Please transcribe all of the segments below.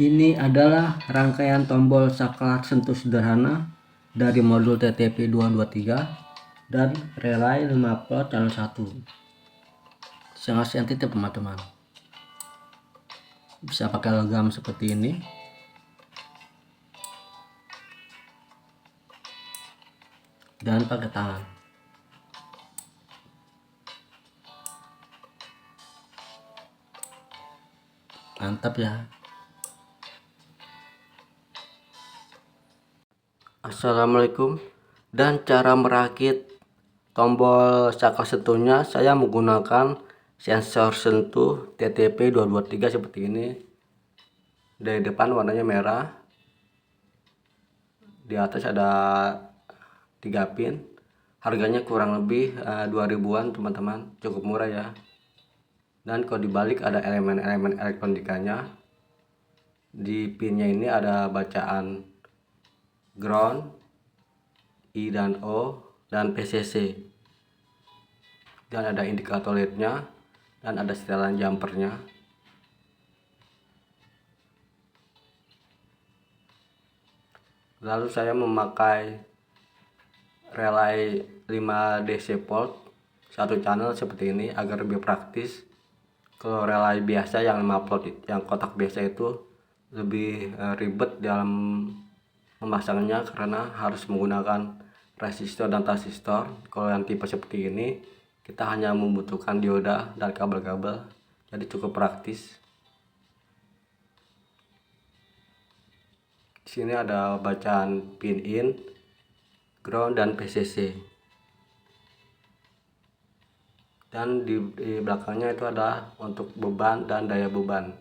Ini adalah rangkaian tombol saklar sentuh sederhana dari modul TTP223 dan relay 5 volt channel 1. Sangat sensitif teman-teman. Bisa pakai logam seperti ini. Dan pakai tangan. Mantap ya. Assalamualaikum. Dan cara merakit tombol saklar sentuhnya, saya menggunakan sensor sentuh TTP223 seperti ini. Dari depan warnanya merah, di atas ada 3 pin. Harganya kurang lebih 2000-an teman-teman, cukup murah ya. Dan kalau dibalik ada elemen-elemen elektronikanya. Di pinnya ini ada bacaan ground, I dan O, dan PCC, dan ada indikator LED-nya, dan ada setelan jumpernya. Lalu saya memakai relay 5 DC volt satu channel seperti ini agar lebih praktis. Kalau relay biasa yang 5 volt yang kotak biasa itu lebih ribet dalam memasangnya karena harus menggunakan resistor dan transistor. Kalau yang tipe seperti ini kita hanya membutuhkan dioda dan kabel-kabel, jadi cukup praktis. Di sini ada bacaan pin in, ground, dan PCC. Dan di belakangnya itu ada untuk beban dan daya beban.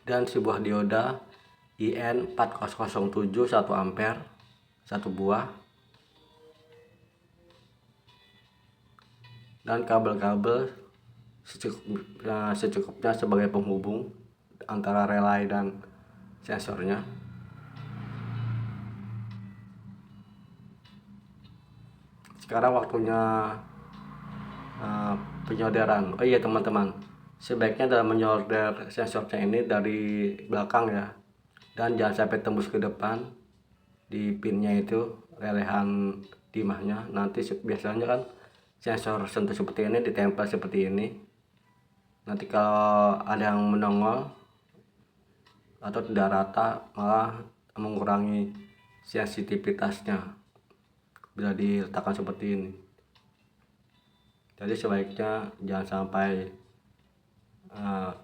Dan sebuah dioda IN4007 1 ampere, satu buah. Dan kabel-kabel secukupnya sebagai penghubung antara relay dan sensornya. Sekarang waktunya penyolderan. Oh iya teman-teman, sebaiknya dalam menyolder sensornya ini dari belakang ya, dan jangan sampai tembus ke depan di pinnya itu, relehan timahnya. Nanti biasanya kan sensor sentuh seperti ini ditempel seperti ini. Nanti kalau ada yang menongol atau tidak rata, malah mengurangi sensitivitasnya bila diletakkan seperti ini. Jadi sebaiknya jangan sampai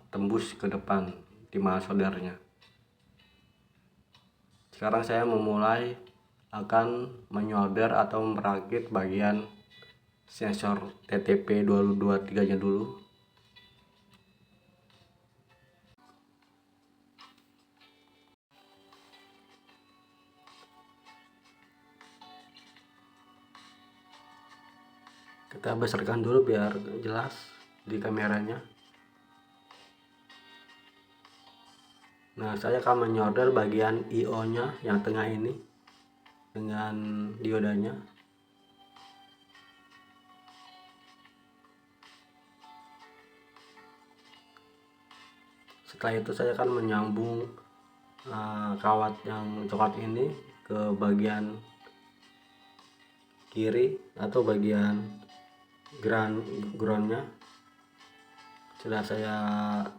tembus ke depan timah soldernya. Sekarang saya memulai akan menyolder atau merakit bagian sensor TTP223 nya dulu. Kita besarkan dulu biar jelas di kameranya. Nah, saya akan menyolder bagian IO nya yang tengah ini dengan diodanya. Setelah itu saya akan menyambung kawat yang coklat ini ke bagian kiri atau bagian groundnya. Sudah saya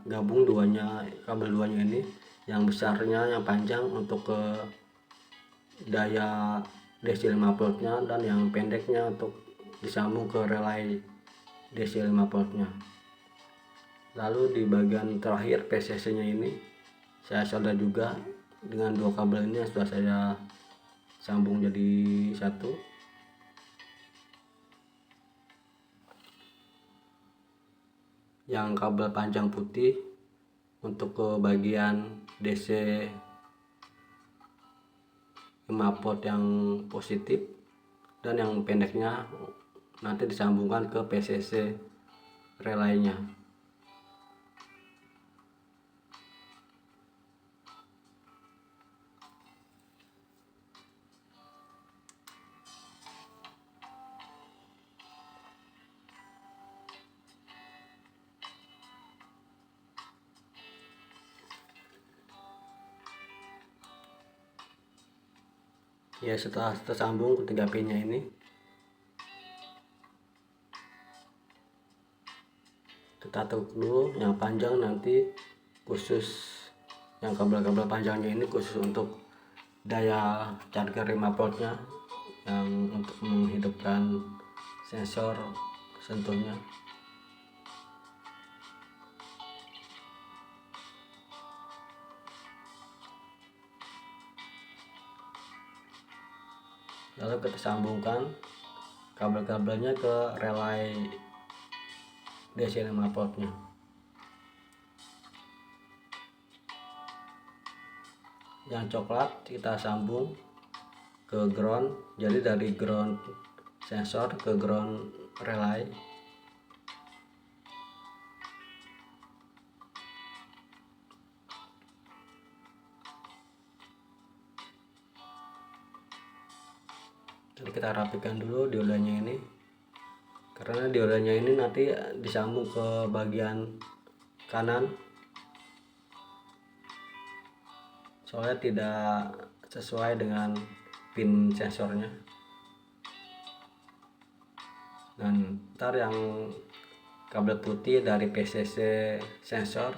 gabung kabel duanya ini, yang besarnya yang panjang untuk ke daya DC 5 voltnya, dan yang pendeknya untuk disambung ke relay DC 5 voltnya. Lalu di bagian terakhir PCC nya ini saya solder juga dengan dua kabel ini yang sudah saya sambung jadi satu. Yang kabel panjang putih untuk ke bagian DC 5 volt yang positif, dan yang pendeknya nanti disambungkan ke PCC relaynya. Ya, setelah tersambung ketiga pinnya ini, kita tutup dulu. Yang panjang nanti khusus, yang kabel-kabel panjangnya ini khusus untuk daya charger 5 voltnya, yang untuk menghidupkan sensor sentuhnya. Lalu kita sambungkan kabel-kabelnya ke relay DC 5 voltnya. Yang coklat kita sambung ke ground, jadi dari ground sensor ke ground relay. Jadi kita rapikan dulu diodanya ini, karena diodanya ini nanti disambung ke bagian kanan, soalnya tidak sesuai dengan pin sensornya. Dan ntar yang kabel putih dari PCC sensor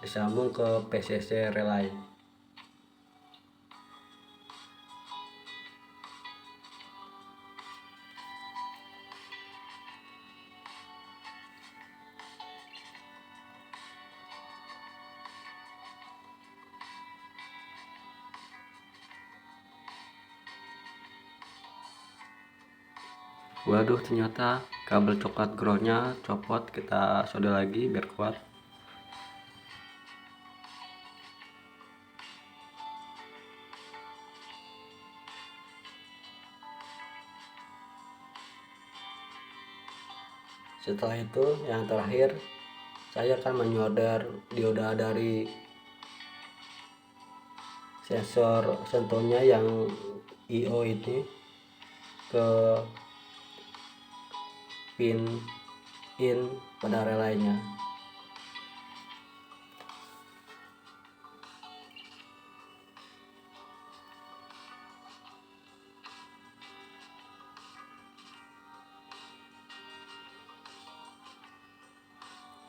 disambung ke PCC relay. Waduh, ternyata kabel coklat groundnya copot. Kita solder lagi biar kuat. Setelah itu yang terakhir, saya akan menyolder dioda dari sensor sentuhnya yang IO itu ke pin in pada relaynya.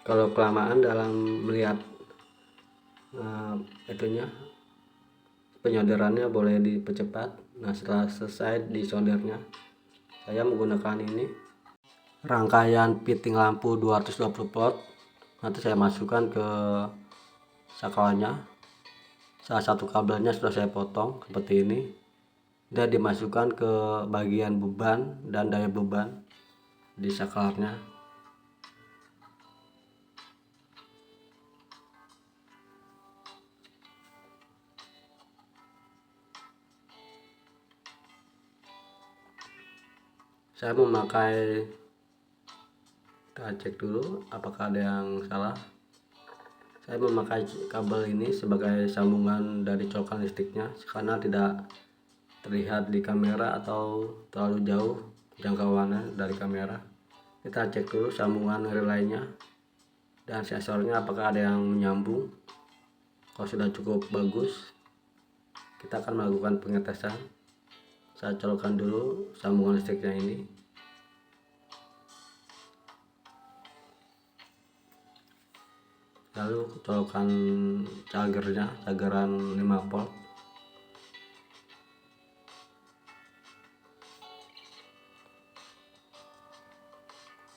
Kalau kelamaan dalam melihat itunya, penyolderannya boleh dipercepat. Nah, setelah selesai disoldernya, saya menggunakan ini rangkaian fitting lampu 220 volt. Nanti saya masukkan ke sakalnya. Salah satu kabelnya sudah saya potong seperti ini, dan dimasukkan ke bagian beban dan daya beban di saklarnya. Saya memakai, kita cek dulu apakah ada yang salah. Saya memakai kabel ini sebagai sambungan dari colokan listriknya, karena tidak terlihat di kamera atau terlalu jauh jangkauannya dari kamera. Kita cek dulu sambungan relaynya dan sensornya apakah ada yang menyambung. Kalau sudah cukup bagus, kita akan melakukan pengetesan. Saya colokkan dulu sambungan listriknya ini. Lalu colokkan chargernya, chargeran 5 volt.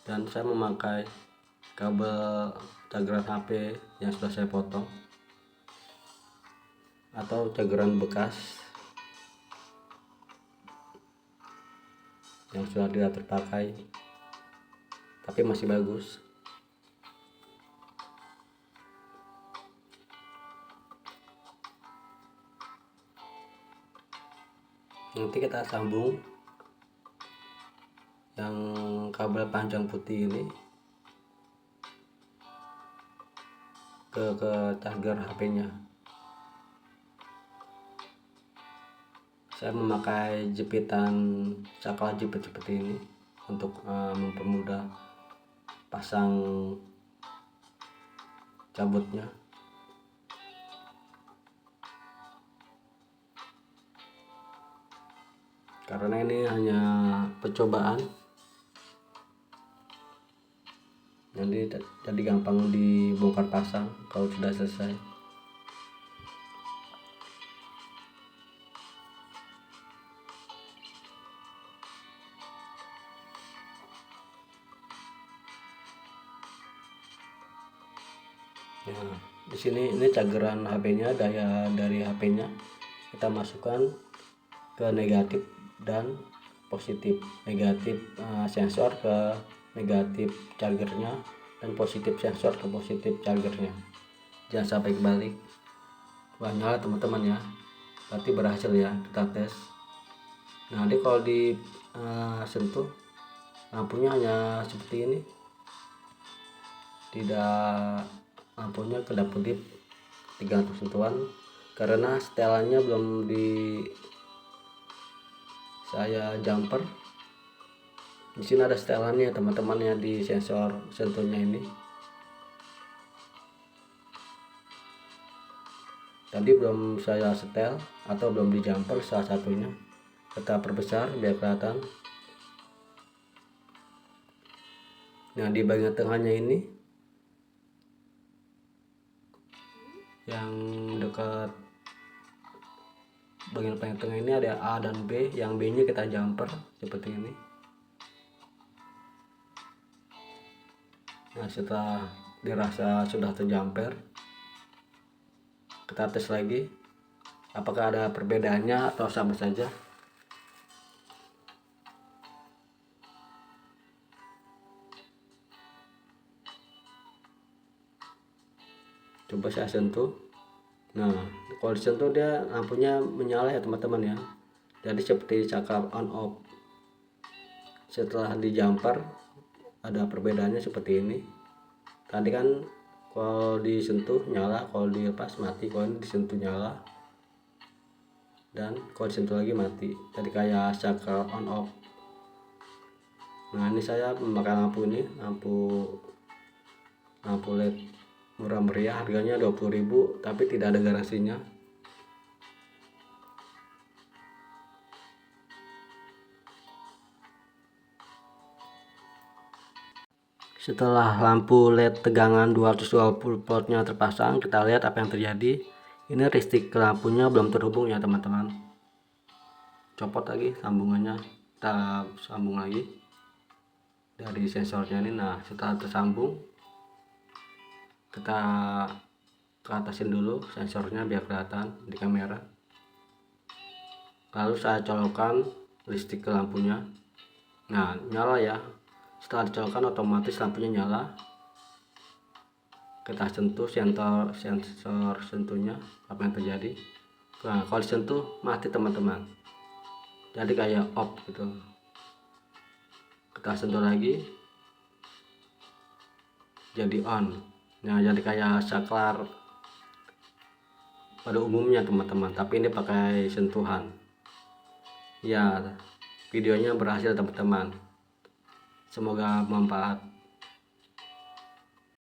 Dan saya memakai kabel chargeran HP yang sudah saya potong atau chargeran bekas yang sudah tidak terpakai tapi masih bagus. Nanti kita sambung yang kabel panjang putih ini ke charger HP-nya. Saya memakai jepitan saklar jepit seperti ini untuk mempermudah pasang cabutnya. karena ini hanya percobaan, jadi gampang dibongkar pasang kalau sudah selesai. Nah, di sini ini cageran HP-nya, daya dari HP-nya kita masukkan ke negatif dan positif. Negatif sensor ke negatif chargernya, dan positif sensor ke positif chargernya. Jangan sampai kebalik. Wah, nyala teman-teman ya, berarti berhasil ya, kita tes. Nah, ini kalau di sentuh lampunya hanya seperti ini, tidak, lampunya kedap-kedip 300 sentuhan karena setelannya belum di saya jumper. Di sini ada setelannya teman-teman ya, di sensor sentuhnya ini. Tadi belum saya setel atau belum di jumper salah satunya. Kita perbesar biar kelihatan. Nah, di bagian tengahnya ini, yang dekat bagian paling tengah ini ada A dan B. Yang B nya kita jumper seperti ini. Nah, setelah dirasa sudah terjumper, kita tes lagi apakah ada perbedaannya atau sama saja. Coba saya sentuh. Nah, kalau disentuh dia lampunya menyala ya teman-teman ya, jadi seperti cakap on off. Setelah di jumper ada perbedaannya seperti ini. Tadi kan kalau disentuh nyala, kalau dilepas mati. Kalau ini disentuh nyala, dan kalau disentuh lagi mati, jadi kayak cakap on off. Nah, ini saya memakai lampu ini, lampu LED murah meriah, harganya 20.000, tapi tidak ada garansinya. Setelah lampu LED tegangan 220 voltnya terpasang, kita lihat apa yang terjadi. Ini listrik lampunya belum terhubung ya teman-teman. Copot lagi sambungannya, kita sambung lagi dari sensornya ini. Nah, setelah tersambung, kita ke atasin dulu sensornya biar kelihatan di kamera. Lalu saya colokkan listrik ke lampunya. Nah, nyala ya. Setelah dicolokkan otomatis lampunya nyala. Kita sentuh sensor sentuhnya, apa yang terjadi. Nah, kalau disentuh mati teman-teman, jadi kayak off gitu. Kita sentuh lagi jadi on. Nah, jadi kayak saklar pada umumnya teman-teman, tapi ini pakai sentuhan ya. Videonya berhasil teman-teman, semoga bermanfaat.